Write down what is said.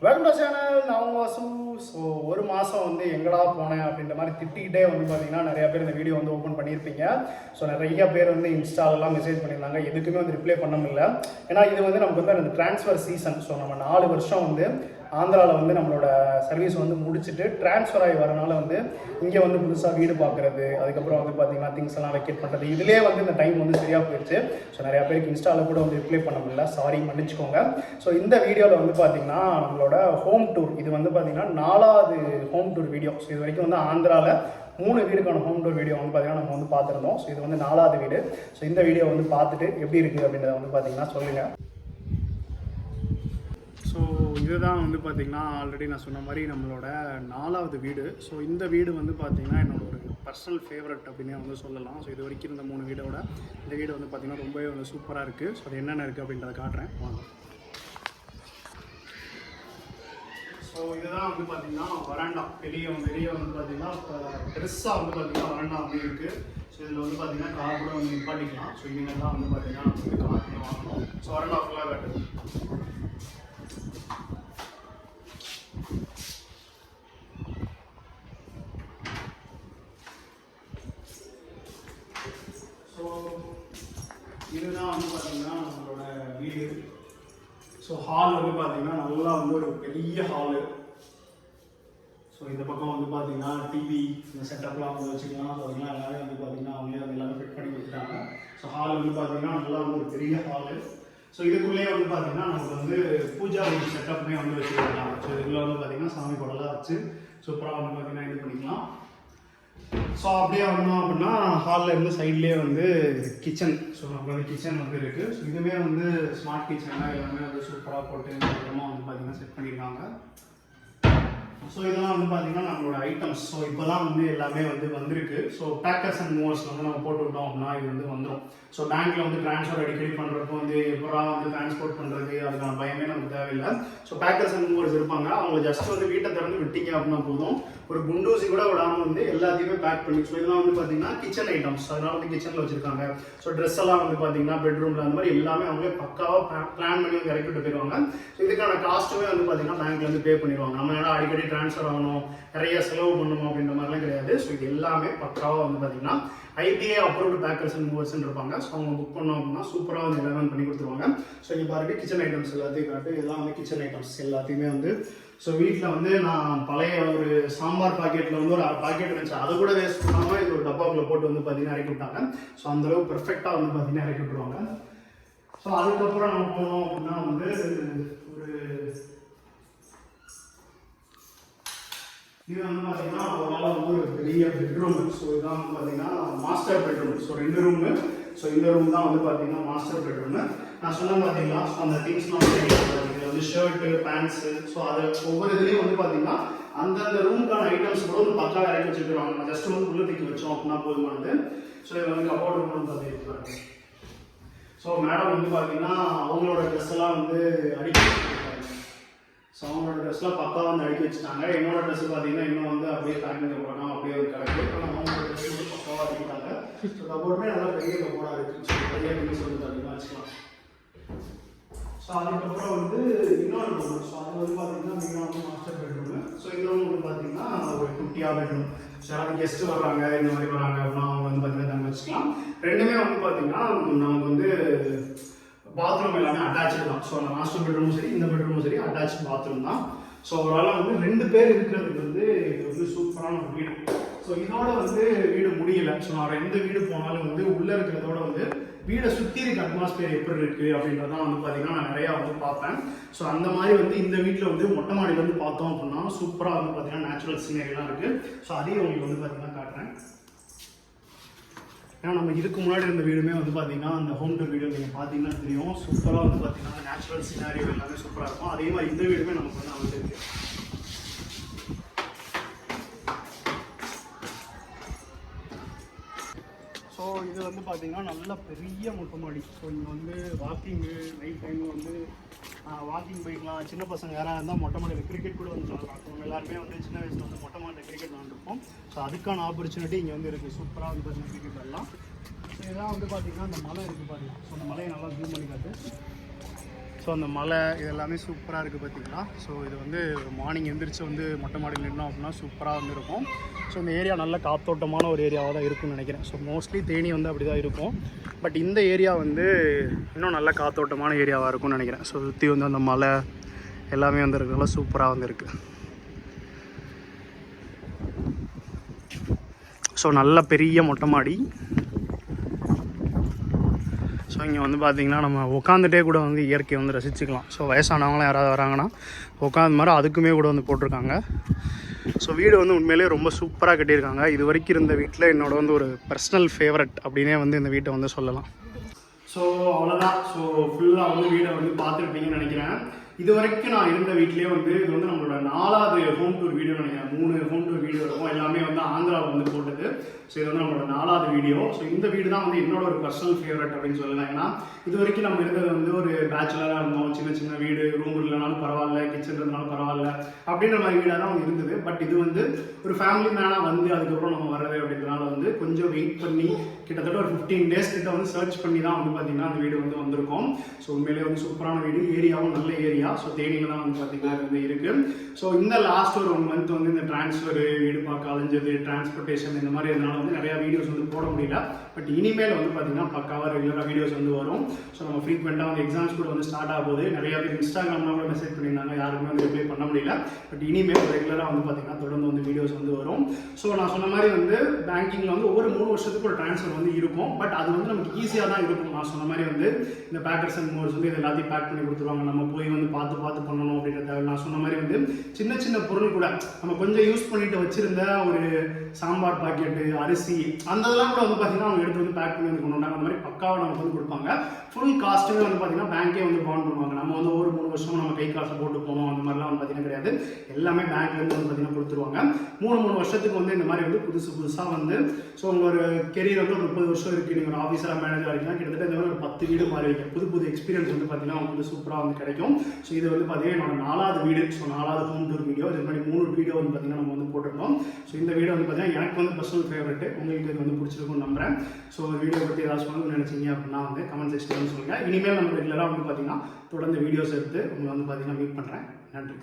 Welcome to channel. நான் உங்கள் வசு. So ஒரு மாதம் வந்து எங்கடா போனேன் அப்படின்ற மாதிரி திட்டிக்கிட்டே வந்து பார்த்தீங்கன்னா நிறைய பேர் இந்த வீடியோ வந்து ஓப்பன் பண்ணியிருப்பீங்க. ஸோ நிறைய பேர் வந்து இன்ஸ்டாலெலாம் மெசேஜ் பண்ணியிருந்தாங்க. எதுக்குமே வந்து ரிப்ளை பண்ண முடியல. ஏன்னா இது வந்து நமக்கு வந்து அந்த ட்ரான்ஸ்ஃபர் சீசன். ஸோ நம்ம 4 வருஷம் வந்து ஆந்திராவில் வந்து நம்மளோட சர்வீஸ் வந்து முடிச்சுட்டு ட்ரான்ஸ்ஃபர் ஆகி வரனால வந்து இங்கே வந்து புதுசாக வீடு பார்க்குறது, அதுக்கப்புறம் வந்து பார்த்திங்கன்னா திங்ஸ் எல்லாம் வெக்கேட் பண்ணுறது, இதுலேயே வந்து இந்த டைம் வந்து சரியாக போயிடுச்சு. ஸோ நிறையா பேருக்கு இன்ஸ்டாவில் கூட வந்து ரிப்ளை பண்ண முடியல. சாரி, மன்னிச்சுக்கோங்க. ஸோ இந்த வீடியோவில் வந்து பார்த்திங்கன்னா நம்மளோட ஹோம் டூர், இது வந்து பார்த்திங்கன்னா 4வது ஹோம் டூர் வீடியோ. ஸோ இது வரைக்கும் வந்து ஆந்திராவில் 3 வீடுக்கான ஹோம் டூர் வீடியோ வந்து பார்த்திங்கன்னா நம்ம வந்து பார்த்துருந்தோம். ஸோ இது வந்து 4வது வீடு. ஸோ இந்த வீடியோ வந்து பார்த்துட்டு எப்படி இருக்குது அப்படின்றத வந்து பார்த்திங்கன்னா சொல்லுங்கள். ஸோ இதுதான் வந்து பார்த்திங்கன்னா ஆல்ரெடி நான் சொன்ன மாதிரி நம்மளோட 4வது வீடு. ஸோ இந்த வீடு வந்து பார்த்திங்கன்னா என்னோட ஒரு பர்சனல் ஃபேவரட் அப்படின்னே வந்து சொல்லலாம். ஸோ இது வரைக்கும் இருந்த 3 வீடோட இந்த வீடு வந்து பார்த்திங்கன்னா ரொம்பவே வந்து சூப்பராக இருக்குது. ஸோ அது என்னென்ன இருக்குது அப்படின்றத காட்டுறேன் வாங்க. ஸோ இதுதான் வந்து பார்த்திங்கன்னா வராண்டா. வெளியே வந்து பார்த்திங்கன்னா பெருசாக வந்து பார்த்திங்கன்னா வராண்டா அப்படி இருக்குது. ஸோ இதில் வந்து பார்த்திங்கன்னா கார் கூட வந்து நிப்பாட்டிக்கலாம். ஸோ இவங்கெல்லாம் வந்து பார்த்திங்கன்னா வந்து கார் கூட வாங்கணும். ஸோ வராண்டா ஃபுல்லாக காட்டு. ஸோ இதுதான் வந்து பார்த்திங்கன்னா நம்மளோட வீடு. ஸோ ஹால் வந்து பார்த்திங்கன்னா நல்லா வந்து ஒரு பெரிய ஹாலு. ஸோ இந்த பக்கம் வந்து பார்த்திங்கன்னா டிவி இந்த செட்டப்லாம் வந்து வச்சுக்கலாம். ஸோ அதெல்லாம் எல்லாமே வந்து பார்த்திங்கன்னா அவங்களே வந்து எல்லாமே ஃபிட் பண்ணி வச்சுட்டாங்க. ஸோ ஹால் வந்து பார்த்திங்கன்னா நல்லா வந்து ஒரு பெரிய ஹாலு. ஸோ இதுக்குள்ளேயே வந்து பார்த்திங்கன்னா நமக்கு வந்து பூஜா ரூம் செட்டப்மே வந்து வச்சுருக்காங்க. ஸோ இதில் வந்து பார்த்திங்கன்னா சாமி படம்லாம் வச்சு சூப்பராக வந்து பார்த்திங்கன்னா இது பண்ணிக்கலாம். ஸோ அப்படியே வந்தோம் அப்படின்னா ஹாலில் இருந்து சைட்லேயே வந்து கிச்சன். ஸோ நமக்கு வந்து கிச்சன் வந்து இருக்குது. ஸோ இதுவுமே வந்து ஸ்மார்ட் கிச்சன்லாம் எல்லாமே வந்து சூப்பராக போட்டு அப்புறமா வந்து பார்த்திங்கன்னா செட் பண்ணியிருக்காங்க. ஸோ இதெல்லாம் வந்து பார்த்திங்கன்னா நம்மளோட ஐட்டம்ஸ். ஸோ இப்போ தான் வந்து எல்லாமே வந்து வந்திருக்கு. ஸோ பேக்கர்ஸ் அண்ட் மூவர்ஸ் வந்து நம்ம போட்டு விட்டோம் அப்படின்னா இது வந்து வந்துடும். ஸோ பேங்க்கில் வந்து ட்ரான்ஸ்ஃபர் அடிக்கடி பண்ணுறப்போ வந்து எப்படா வந்து டிரான்ஸ்போர்ட் பண்ணுறது அதுக்கான பயமே நமக்கு தேவையில்லை. ஸோ பேக்கர்ஸ் அண்ட் மூவர்ஸ் இருப்பாங்க. அவங்க ஜஸ்ட் வந்து வீட்டை திறந்து விட்டீங்க அப்படின்னா போதும், ஒரு குண்டூசி கூட விடாமல் வந்து எல்லாத்தையுமே பேக் பண்ணி. ஸோ இதெல்லாம் வந்து பார்த்தீங்கன்னா கிச்சன் ஐட்டம்ஸ். அதனால வந்து கிச்சனில் வச்சிருக்காங்க. ஸோ ட்ரெஸ் எல்லாம் வந்து பார்த்தீங்கன்னா பெட்ரூமில் அந்த மாதிரி எல்லாமே அவங்களே பக்காவாக பிளான் பண்ணி வந்து இறக்கி விட்டு போயிடுவாங்க. ஸோ இதுக்கான காஸ்ட்டுமே வந்து பார்த்தீங்கன்னா பேங்க்ல வந்து பே பண்ணிடுவாங்க. நம்ம ஏன்னா அடிக்கடி ட்ரான்ஸ்ஃபர் ஆகணும், நிறைய செலவு பண்ணணும் அப்படின்ற மாதிரிலாம் கிடையாது. ஸோ இது எல்லாமே பக்காவாக வந்து பார்த்தீங்கன்னா IBA approved packers and movers இருப்பாங்க. ஸோ அவங்க புக் பண்ணோம் அப்படின்னா சூப்பராக வந்து எல்லாமே பண்ணி கொடுத்துருவாங்க. ஸோ இங்கே பாருங்க கிச்சன் ஐட்டம்ஸ் எல்லாத்தையும் காட்டு. இதெல்லாம் வந்து கிச்சன் ஐட்டம்ஸ் எல்லாத்தையுமே வந்து ஸோ வீட்டில் வந்து நான் பழைய ஒரு சாம்பார் பாக்கெட்டில் வந்து ஒரு பாக்கெட் இருந்துச்சு, அதை கூட வேஸ்ட் பண்ணாமல் இது ஒரு டப்பாக்குள்ளே போட்டு வந்து பார்த்தீங்கன்னா இறக்கி விட்டாங்க. ஸோ அந்தளவுக்கு பெர்ஃபெக்டாக வந்து பார்த்தீங்கன்னா இறக்கி விட்டுருவாங்க. ஸோ அதுக்கப்புறம் நம்ம போனோம் அப்படின்னா வந்து ஒரு இது வந்து பார்த்தீங்கன்னா அவங்களால வந்து ஒரு பெரிய பெட்ரூம். ஸோ இதுதான் வந்து பார்த்தீங்கன்னா master bedroom. So 2 room. So இந்த ரூம் தான் வந்து பார்த்தீங்கன்னா மாஸ்டர் பெட்ரூமு. நான் சொன்ன பார்த்தீங்களா, ஸோ அந்த திங்ஸ்லாம் வந்து வந்து ஷர்ட்டு பேண்ட்ஸு. ஸோ அதை ஒவ்வொரு இதுலேயும் வந்து பார்த்தீங்கன்னா அந்தந்த ரூமுக்கான ஐட்டம்ஸ் கூட வந்து பக்கா இறக்கி வச்சுருக்காங்க. நம்ம ஜஸ்ட் வந்து உள்ள தூக்கி வச்சோம் அப்படின்னா போதுமானது. ஸோ இதில் வந்து கபோர்டு ரூம் பார்த்தீங்கன்னா ஸோ மேடம் வந்து பார்த்தீங்கன்னா அவங்களோட ட்ரெஸ் எல்லாம் வந்து அடுக்கி வச்சுருக்காங்க. ஸோ அவங்களோட ட்ரெஸ்லாம் பக்கா வந்து அடுக்கி வச்சுட்டாங்க. என்னோட ட்ரெஸ் பார்த்தீங்கன்னா இன்னும் வந்து அப்படியே பேக்கிங் போடணும், அப்படியே வந்து கிடக்கு. ஆனால் அவங்களோட ட்ரெஸ் வந்து பக்காவாக அடிக்கிட்டாங்க. ஸோ கபோர்டுமே நல்லா பெரிய கபோர்டாக இருக்குது. ஸோ பெரிய திங்ஸ் வந்து பார்த்தீங்கன்னா வச்சுக்கலாம். ஸோ அதுக்கப்புறம் வந்து இன்னொரு ரூம். ஸோ அது வந்து பார்த்தீங்கன்னா மெயினாக மாஸ்டர் பெட்ரூமு. ஸோ இந்த ரூம் வந்து பார்த்தீங்கன்னா ஒரு குட்டியாக பெட்ரூம். ஸோ யாராவது கெஸ்ட்டு வர்றாங்க இந்த மாதிரி வராங்க அப்படின்னா அவங்க வந்து பார்த்தீங்கன்னா தங்க வச்சுக்கலாம். ரெண்டுமே வந்து பார்த்தீங்கன்னா நமக்கு வந்து பாத்ரூம் எல்லாமே அட்டாச்சு தான். ஸோ அந்த மாஸ்டர் பெட்ரூமும் சரி இந்த பெட்ரூமும் சரி அட்டாச் பாத்ரூம் தான். ஸோ அவரால் வந்து 2 பேர் இருக்கிறதுக்கு வந்து இது வந்து சூப்பரான ஒரு வீடு. ஸோ இதோட வந்து வீடு முடியலை. ஸோ நான் எந்த வீடு போனாலும் வந்து உள்ளே இருக்கிறதோட வந்து வீடை சுற்றி இருக்க அட்மாஸ்பியர் எப்படி இருக்குது அப்படின்றதான் வந்து பார்த்தீங்கன்னா நான் நிறையா வந்து பார்ப்பேன். ஸோ அந்த மாதிரி வந்து இந்த வீட்டில் வந்து மொட்டை மாடியில் வந்து பார்த்தோம் அப்படின்னா சூப்பராக வந்து பார்த்தீங்கன்னா நேச்சுரல் சீனரிலாம் இருக்குது. ஸோ அதையும் உங்களுக்கு வந்து பார்த்தீங்கன்னா காட்டுறேன். ஏன்னா நம்ம இதுக்கு முன்னாடி இருந்த வீடுமே வந்து பார்த்தீங்கன்னா அந்த ஹோம் டூர் வீடியோ நீங்கள் பார்த்தீங்கன்னா தெரியும். சூப்பராக வந்து பார்த்தீங்கன்னா நேச்சுரல் சீனரி எல்லாமே சூப்பராக இருக்கும். அதே மாதிரி இந்த வீடுமே நமக்கு வந்து அமைஞ்சிருக்கு. ஸோ இது வந்து பார்த்தீங்கன்னா நல்ல பெரிய மொட்டை மாடி. ஸோ இங்கே வந்து வாக்கிங்கு நைட் டைமில் வந்து வாக்கிங் போய்க்கலாம். சின்ன பசங்க யாராக இருந்தால் மொட்டை மாடியில் கிரிக்கெட் கூட வந்து விளாட்லாம். அவங்க எல்லாருமே வந்து சின்ன வயசில் வந்து மொட்டை மாடியில் கிரிக்கெட் விளாண்டுருப்போம். ஸோ அதுக்கான ஆப்பர்ச்சுனிட்டி இங்கே வந்து இருக்குது. சூப்பராக வந்து பார்த்தீங்கன்னா கிரிக்கெட் விளாட்லாம். ஸோ இதெல்லாம் வந்து பார்த்தீங்கன்னா அந்த மலை இருக்குது பாருங்கள். ஸோ அந்த மலையை நல்லா ஜூம் பண்ணி காட்டு. ஸோ அந்த மலை இது எல்லாமே சூப்பராக இருக்குது பார்த்தீங்களா. ஸோ இது வந்து மார்னிங் எந்திரிச்சு வந்து மொட்டை மாடியில் நின்னோம் அப்படின்னா சூப்பராக வந்து இருக்கும். ஸோ இந்த ஏரியா நல்ல காத்தோட்டமான ஒரு ஏரியாவாக தான் இருக்கும்னு நினைக்கிறேன். ஸோ மோஸ்ட்லி தேனி வந்து அப்படி தான் இருக்கும். பட் இந்த ஏரியா வந்து இன்னும் நல்ல காத்தோட்டமான ஏரியாவாக இருக்கும்னு நினைக்கிறேன். ஸோ சுற்றி வந்து அந்த மலை எல்லாமே வந்து இருக்கிறதுனால சூப்பராக வந்து இருக்குது. ஸோ நல்ல பெரிய மொட்டை மாடி. ஸோ இங்கே வந்து பார்த்திங்கன்னா நம்ம உட்காந்துட்டே கூட வந்து இயற்கையை வந்து ரசிச்சுக்கலாம். ஸோ வயசானவங்களாம் யாராவது வராங்கன்னா உட்காந்து மாதிரி அதுக்குமே கூட வந்து போட்டிருக்காங்க. ஸோ வீடு வந்து உண்மையிலேயே ரொம்ப சூப்பராக கட்டியிருக்காங்க. இது வரைக்கும் இருந்த வீட்டில் என்னோட வந்து ஒரு பர்சனல் ஃபேவரட் அப்படின்னே வந்து இந்த வீட்டை வந்து சொல்லலாம். ஸோ அவ்வளோதான். ஸோ ஃபுல்லாக வந்து வீடை வந்து பார்த்துருப்பீங்கன்னு நினைக்கிறேன். இது வரைக்கும் நான் இருந்த வீட்லேயே வந்து இது வந்து நம்மளோட 4வது ஹோம் டூர் வீடியோ நினைக்கிறேன். 3 ஹோம் டூர் வீடியோ இருக்கும். எல்லாமே வந்து ஆந்திராவில் வந்து போட்டது. ஸோ இது வந்து நம்மளோட 4வது வீடியோ. ஸோ இந்த வீடு தான் வந்து என்னோட ஒரு பர்சனல் ஃபேவரட் அப்படின்னு சொல்லலாம். ஏன்னா இது வரைக்கும் நம்ம இருந்தது வந்து ஒரு பேச்சுலராக இருந்தோம். சின்ன சின்ன வீடு, ரூம் இல்லைனாலும் பரவாயில்ல, கிச்சன் இருந்தாலும் பரவாயில்ல அப்படின்ற மாதிரி வீடாக தான் இருந்தது. பட் இது வந்து ஒரு ஃபேமிலி மேனாக வந்து அதுக்கப்புறம் நம்ம வர்றது அப்படின்றனால வந்து கொஞ்சம் வெயிட் பண்ணி கிட்டத்தட்ட ஒரு 15 டேஸ் கிட்ட வந்து சர்ச் பண்ணி தான் வந்து பார்த்தீங்கன்னா அந்த வீடு வந்து வந்திருக்கோம். ஸோ உண்மையிலேயே வந்து சூப்பரான வீடு. ஏரியாவும் நல்ல ஏரியா. ஸோ தேனியில் தான் வந்து பார்த்தீங்கன்னா இது இருக்குது. ஸோ இந்த லாஸ்ட் ஒரு 1 மந்த் வந்து இந்த டிரான்ஸ்ஃபரு, வீடு பார்க்க அலைஞ்சது, டிரான்ஸ்போர்ட்டேஷன் இந்த மாதிரி இதனால வந்து நிறையா வீடியோஸ் வந்து போட முடியல. பட் இனிமேல் வந்து பார்த்தீங்கன்னா பக்காவாக ரெகுலராக வீடியோஸ் வந்து வரும். ஸோ நம்ம ஃப்ரீக்வெண்ட்டாக வந்து எக்ஸாம்ஸ் கூட வந்து ஸ்டார்ட் ஆக போது. நிறையா பேர் இன்ஸ்டாகிராமில் கூட மெசேஜ் பண்ணியிருந்தாங்க. யாருக்குமே வந்து ரிப்ளை பண்ண முடியல. பட் இனிமேல் ரெகுலராக வந்து பார்த்தீங்கன்னா தொடர்ந்து வந்து வீடியோஸ் வந்து வரும். ஸோ நான் சொன்ன மாதிரி வந்து பேங்கிங்கில் வந்து ஒவ்வொரு 3 வருஷத்துக்கு ஒரு டிரான்ஸ்ஃபர் வந்து இருக்கும். பட் அது வந்து நமக்கு ஈஸியாக தான் இருக்கும். நான் சொன்ன மாதிரி வந்து இந்த பேக்கர்ஸ் அண்ட் மோர்ஸ் வந்து இது எல்லாத்தையும் பேக் பண்ணி கொடுத்துருவாங்க. நம்ம போய் வந்து பார்த்து பண்ணணும் அப்படின்றத. நான் சொன்ன மாதிரி வந்து சின்ன சின்ன பொருள் கூட நம்ம கொஞ்சம் யூஸ் பண்ணிட்டு வச்சிருந்த ஒரு சாம்பார் பாக்கெட்டு, அரிசி அந்த இதெல்லாம் கூட வந்து பார்த்தீங்கன்னா அவங்க எடுத்து வந்து பேக் பண்ணி வந்து கொண்டு வந்தாங்க. அந்த மாதிரி பக்காவாக நமக்கு வந்து கொடுப்பாங்க. ஃபுல் காஸ்ட்டுமே வந்து பார்த்தீங்கன்னா பேங்கே வந்து பாண்ட் பண்ணுவாங்க. நம்ம வந்து ஒரு 3 வருஷம் நம்ம கை காசு போட்டு போனோம் அந்த மாதிரிலாம் வந்து பார்த்தீங்கன்னா கிடையாது. எல்லாமே பேங்க்லேருந்து வந்து பார்த்தீங்கன்னா கொடுத்துருவாங்க. 3 வருஷத்துக்கு வந்து இந்த மாதிரி வந்து புதுசாக வந்து ஸோ உங்களோட கெரியர் வந்து ஒரு 30 வருஷம் இருக்குது. நீங்கள் ஒரு ஆஃபீஸராக மேனேஜர் ஆகிக்கலாம். கிட்டத்தட்ட இந்த மாதிரி ஒரு 10 வீடு மாறி வைக்க புது எக்ஸ்பீரியன்ஸ் வந்து பார்த்தீங்கன்னா உங்களுக்கு வந்து சூப்பராக வந்து கிடைக்கும். ஸோ இது வந்து பார்த்தீங்கன்னா என்னோட 4வது வீடு. ஸோ 4வது ஹோம் டூர் வீடியோ. இது மாதிரி 3 வீடியோ வந்து பார்த்தீங்கன்னா நம்ம வந்து போட்டிருந்தோம். ஸோ இந்த வீடியோ வந்து பார்த்தீங்கன்னா எனக்கு வந்து பர்சனல் ஃபேவரட். உங்களுக்கு இது வந்து பிடிச்சிருக்கும்னு நம்புறேன். ஸோ வீடியோ பற்றி ஏதாவது சொல்லணும்னு நினைச்சீங்க அப்படின்னா வந்து கமெண்ட் செக்ஷனில் சொல்லுங்கள். இனிமேல் நம்ம ரெகுலராக வந்து பார்த்தீங்கன்னா தொடர்ந்து வீடியோஸ் எடுத்து உங்களை வந்து பார்த்தீங்கன்னா மீட் பண்ணுறேன். நன்றி.